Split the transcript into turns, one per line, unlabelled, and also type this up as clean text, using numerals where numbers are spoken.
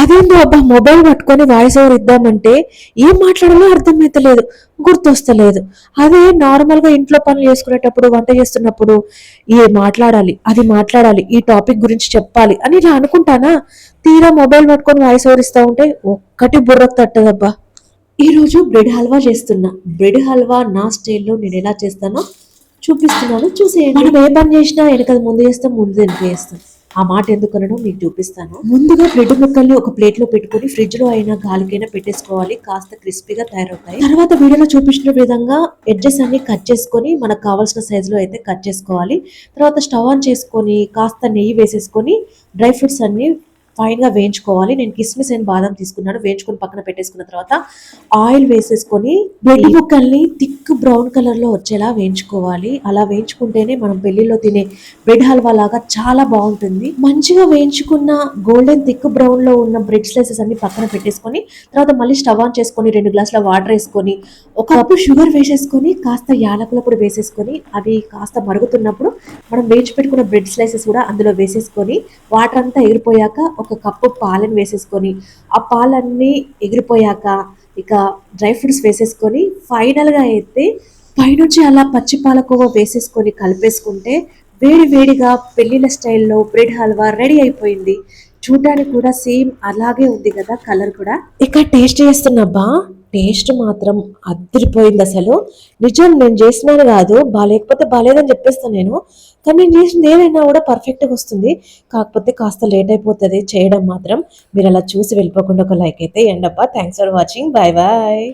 అదేందో అబ్బా మొబైల్ పట్టుకొని వాయిస్ ఓవర్ ఇద్దామంటే ఏం మాట్లాడాలో అర్థమైతలేదు, గుర్తొస్తలేదు. అదే నార్మల్ గా ఇంట్లో పనులు చేసుకునేటప్పుడు, వంట చేస్తున్నప్పుడు అది మాట్లాడాలి, ఈ టాపిక్ గురించి చెప్పాలి అని ఇలా అనుకుంటానా. తీరా మొబైల్ పట్టుకొని వాయిస్ ఓవర్ ఇస్తా ఉంటే ఒక్కటి బుర్రకు తట్టదబ్బా. ఈ రోజు బ్రెడ్ హల్వా చేస్తున్నా. బ్రెడ్ హల్వా నా స్టైల్లో నేను ఎలా చేస్తానో చూపిస్తున్నాను, చూసేయండి. మనం ఏ పని చేసినా వెనకది ముందు చేస్తాం, ముందు వెనక చేస్తాం. ఆ మాట ఎందుకనో మీకు చూపిస్తాను. ముందుగా బ్రెడ్ ముక్కల్ని ఒక ప్లేట్ లో పెట్టుకుని ఫ్రిడ్జ్ లో అయినా గాలికైనా పెట్టేసుకోవాలి, కాస్త క్రిస్పీగా తయారవుతాయి. తర్వాత వీడియోలో చూపించిన విధంగా ఎడ్జెస్ అన్ని కట్ చేసుకొని మనకు కావాల్సిన సైజు లో అయితే కట్ చేసుకోవాలి. తర్వాత స్టవ్ ఆన్ చేసుకొని కాస్త నెయ్యి వేసేసుకొని డ్రై ఫ్రూట్స్ అన్ని ఫైన్ గా వేయించుకోవాలి. నేను కిస్మిస్ అండ్ బాదం తీసుకున్నాను, వేయించుకొని పక్కన పెట్టేసుకున్న తర్వాత ఆయిల్ వేసేసుకొని బ్రెడ్ ముక్కల్ని థిక్ బ్రౌన్ కలర్ లో వచ్చేలా వేయించుకోవాలి. అలా వేయించుకుంటేనే మనం పెళ్లిలో తినే బ్రెడ్ హల్వా లాగా చాలా బాగుంటుంది. మంచిగా వేయించుకున్న గోల్డెన్ థిక్ బ్రౌన్ లో ఉన్న బ్రెడ్ స్లైసెస్ అన్ని పక్కన పెట్టేసుకొని తర్వాత మళ్ళీ స్టవ్ ఆన్ చేసుకొని 2 గ్లాసుల వాటర్ వేసుకొని ఒక కప్పు షుగర్ వేసేసుకొని కాస్త యాలకుల పొడి వేసేసుకొని అవి కాస్త మరుగుతున్నప్పుడు మనం వేయించి పెట్టుకున్న బ్రెడ్ స్లైసెస్ కూడా అందులో వేసేసుకొని వాటర్ అంతా ఎగిరిపోయాక ఒక కప్పు పాలను వేసేసుకొని ఆ పాలన్నీ ఎగిరిపోయాక ఇక డ్రై ఫ్రూట్స్ వేసేసుకొని ఫైనల్గా అయితే పైనుంచి అలా పచ్చి పాలకోవ వేసేసుకొని కలిపేసుకుంటే వేడి వేడిగా పెళ్లిళ్ళ స్టైల్లో బ్రెడ్ హల్వా రెడీ అయిపోయింది. చూడడానికి కూడా సేమ్ అలాగే ఉంది కదా, కలర్ కూడా. ఇక టేస్ట్ చేస్తున్నబ్బా, టేస్ట్ మాత్రం అదిరిపోయింది అసలు. నిజం, నేను చేసినాను కాదు, బాగాలేకపోతే బాగాలేదని చెప్పేస్తాను నేను. కానీ నేను చేసింది ఏదైనా కూడా పర్ఫెక్ట్గా వస్తుంది. కాకపోతే కాస్త లేట్ అయిపోతుంది చేయడం మాత్రం. మీరు అలా చూసి వెళ్ళిపోకుండా ఒక లైక్ అయితే ఎండబ్బా. Thanks for watching. Bye bye.